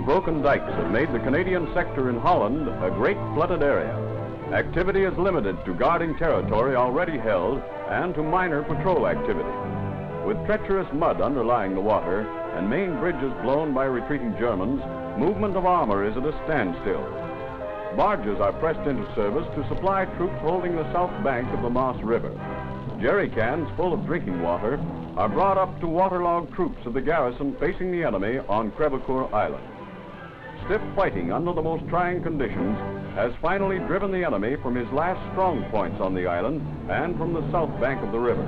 and broken dikes have made the Canadian sector in Holland a great flooded area. Activity is limited to guarding territory already held and to minor patrol activity. With treacherous mud underlying the water and main bridges blown by retreating Germans, movement of armor is at a standstill. Barges are pressed into service to supply troops holding the south bank of the Maas River. Jerry cans full of drinking water are brought up to waterlogged troops of the garrison facing the enemy on Crevecoeur Island. Stiff fighting under the most trying conditions has finally driven the enemy from his last strong points on the island and from the south bank of the river.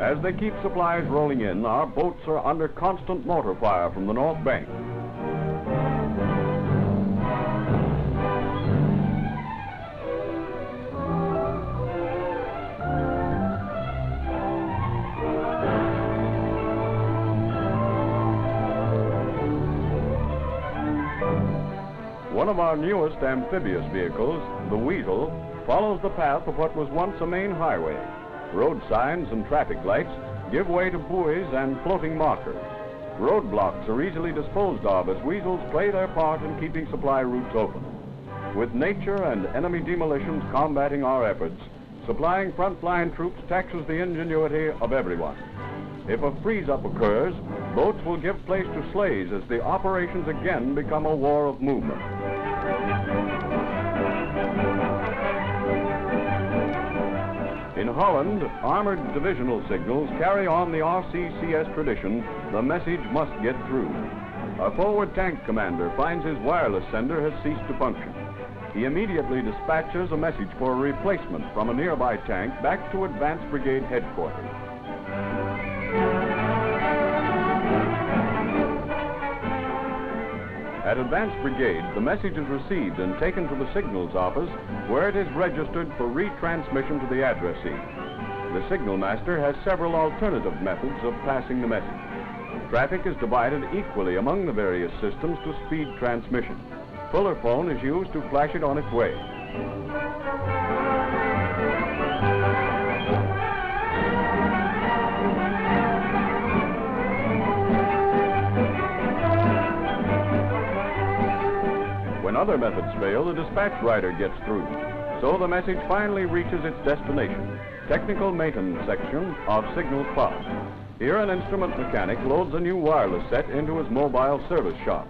As they keep supplies rolling in, our boats are under constant mortar fire from the north bank. One of our newest amphibious vehicles, the Weasel, follows the path of what was once a main highway. Road signs and traffic lights give way to buoys and floating markers. Roadblocks are easily disposed of as Weasels play their part in keeping supply routes open. With nature and enemy demolitions combating our efforts, supplying frontline troops taxes the ingenuity of everyone. If a freeze-up occurs, boats will give place to sleighs as the operations again become a war of movement. In Holland, armored divisional signals carry on the RCCS tradition, the message must get through. A forward tank commander finds his wireless sender has ceased to function. He immediately dispatches a message for a replacement from a nearby tank back to Advanced Brigade headquarters. At Advanced Brigade, the message is received and taken to the signals office, where it is registered for retransmission to the addressee. The signal master has several alternative methods of passing the message. Traffic is divided equally among the various systems to speed transmission. Fuller phone is used to flash it on its way. When other methods fail, the dispatch rider gets through. So the message finally reaches its destination, technical maintenance section of Signals Pod. Here an instrument mechanic loads a new wireless set into his mobile service shop.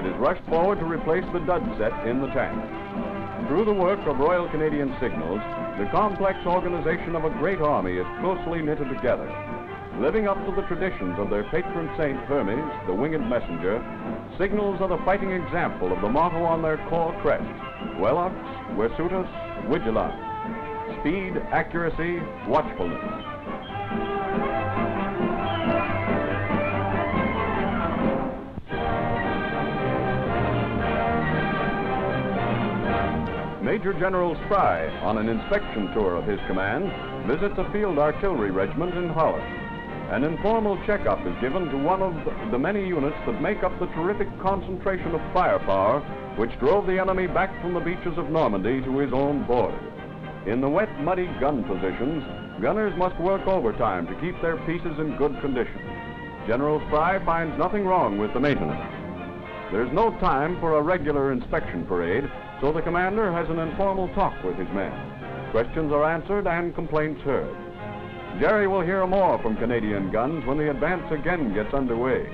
It is rushed forward to replace the dud set in the tank. Through the work of Royal Canadian Signals, the complex organization of a great army is closely knitted together. Living up to the traditions of their patron saint Hermes, the winged messenger, Signals are the fighting example of the motto on their corps crest, Velox, Virtutus, Vigilant. Speed, accuracy, watchfulness. Major General Spry, on an inspection tour of his command, visits a field artillery regiment in Holland. An informal checkup is given to one of the many units that make up the terrific concentration of firepower which drove the enemy back from the beaches of Normandy to his own border. In the wet, muddy gun positions, gunners must work overtime to keep their pieces in good condition. General Spry finds nothing wrong with the maintenance. There's no time for a regular inspection parade, so the commander has an informal talk with his men. Questions are answered and complaints heard. Jerry will hear more from Canadian guns when the advance again gets underway.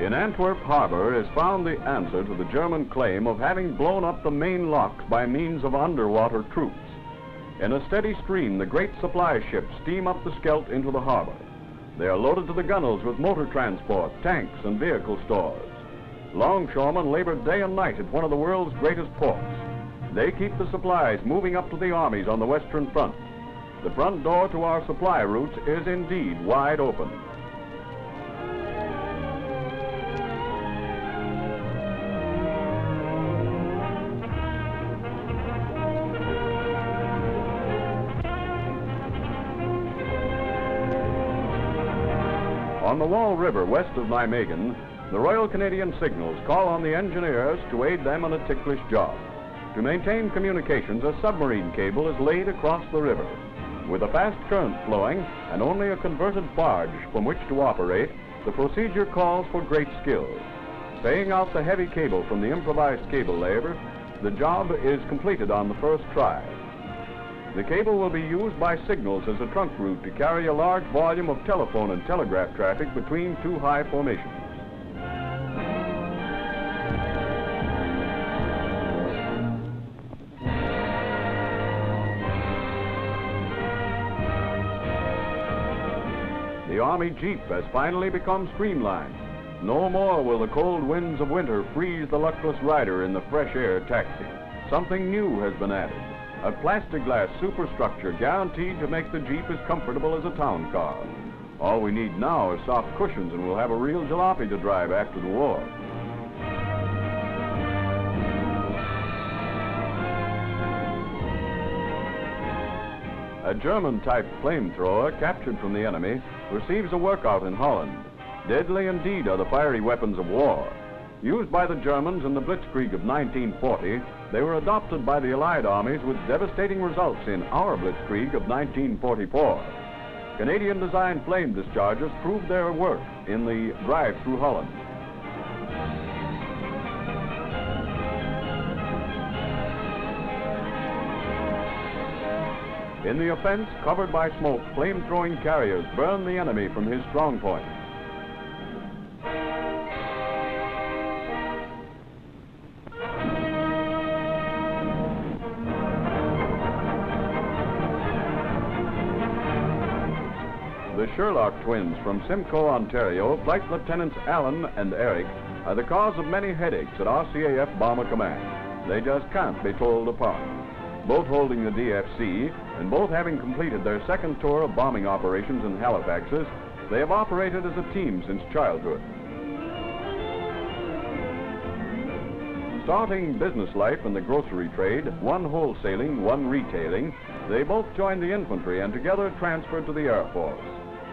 In Antwerp harbor is found the answer to the German claim of having blown up the main locks by means of underwater troops. In a steady stream, the great supply ships steam up the Scheldt into the harbor. They are loaded to the gunwales with motor transport, tanks, and vehicle stores. Longshoremen labor day and night at one of the world's greatest ports. They keep the supplies moving up to the armies on the Western Front. The front door to our supply routes is indeed wide open. On the Waal River west of Nijmegen, the Royal Canadian Signals call on the engineers to aid them in a ticklish job. To maintain communications, a submarine cable is laid across the river. With a fast current flowing and only a converted barge from which to operate, the procedure calls for great skill. Staying out the heavy cable from the improvised cable layer, the job is completed on the first try. The cable will be used by signals as a trunk route to carry a large volume of telephone and telegraph traffic between two high formations. The Army Jeep has finally become streamlined. No more will the cold winds of winter freeze the luckless rider in the fresh air taxi. Something new has been added. A plasti-glass superstructure guaranteed to make the Jeep as comfortable as a town car. All we need now is soft cushions and we'll have a real jalopy to drive after the war. A German-type flamethrower captured from the enemy receives a workout in Holland. Deadly indeed are the fiery weapons of war. Used by the Germans in the Blitzkrieg of 1940, they were adopted by the Allied armies with devastating results in our Blitzkrieg of 1944. Canadian-designed flame dischargers proved their work in the drive through Holland. In the offense, covered by smoke, flame-throwing carriers burn the enemy from his strong point. The Sherlock twins from Simcoe, Ontario, Flight Lieutenants Allen and Eric, are the cause of many headaches at RCAF Bomber Command. They just can't be told apart. Both holding the DFC, and both having completed their second tour of bombing operations in Halifaxes, they have operated as a team since childhood. Starting business life in the grocery trade, one wholesaling, one retailing, they both joined the infantry and together transferred to the Air Force.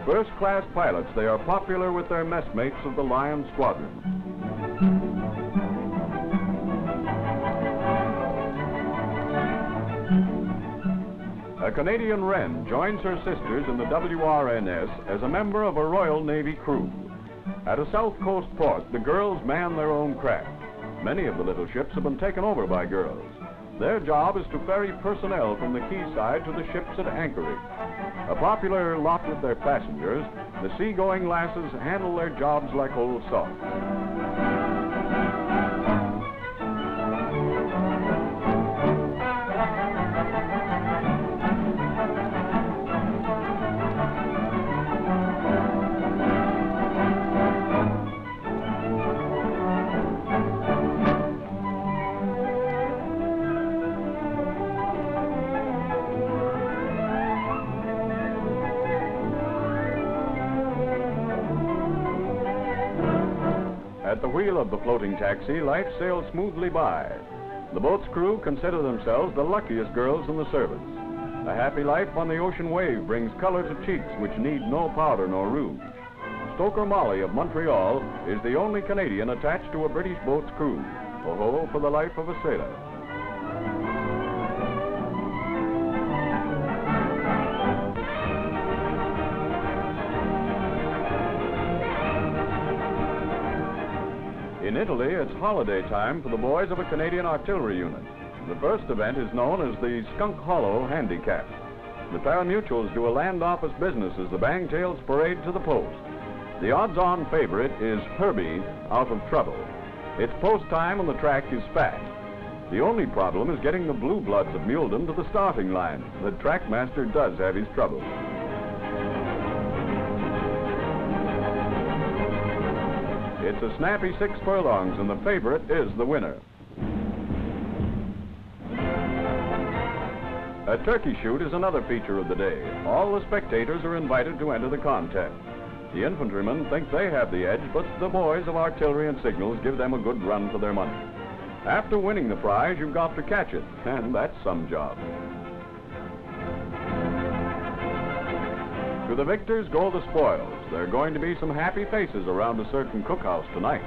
First-class pilots, they are popular with their messmates of the Lion Squadron. A Canadian Wren joins her sisters in the WRNS as a member of a Royal Navy crew. At a South Coast port, the girls man their own craft. Many of the little ships have been taken over by girls. Their job is to ferry personnel from the quayside to the ships at anchorage. A popular lot with their passengers, the seagoing lasses handle their jobs like old salt. At the wheel of the floating taxi, life sails smoothly by. The boat's crew consider themselves the luckiest girls in the service. A happy life on the ocean wave brings color to cheeks which need no powder nor rouge. Stoker Molly of Montreal is the only Canadian attached to a British boat's crew. Oh-ho for the life of a sailor. In Italy, it's holiday time for the boys of a Canadian artillery unit. The first event is known as the Skunk Hollow Handicap. The pari-mutuels do a land office business as the bangtails parade to the post. The odds-on favorite is Herbie Out of Trouble. It's post time and the track is fast. The only problem is getting the blue bloods of Muleden to the starting line. The trackmaster does have his troubles. It's a snappy 6 furlongs, and the favorite is the winner. A turkey shoot is another feature of the day. All the spectators are invited to enter the contest. The infantrymen think they have the edge, but the boys of artillery and signals give them a good run for their money. After winning the prize, you've got to catch it, and that's some job. To the victors go the spoils. There are going to be some happy faces around a certain cookhouse tonight.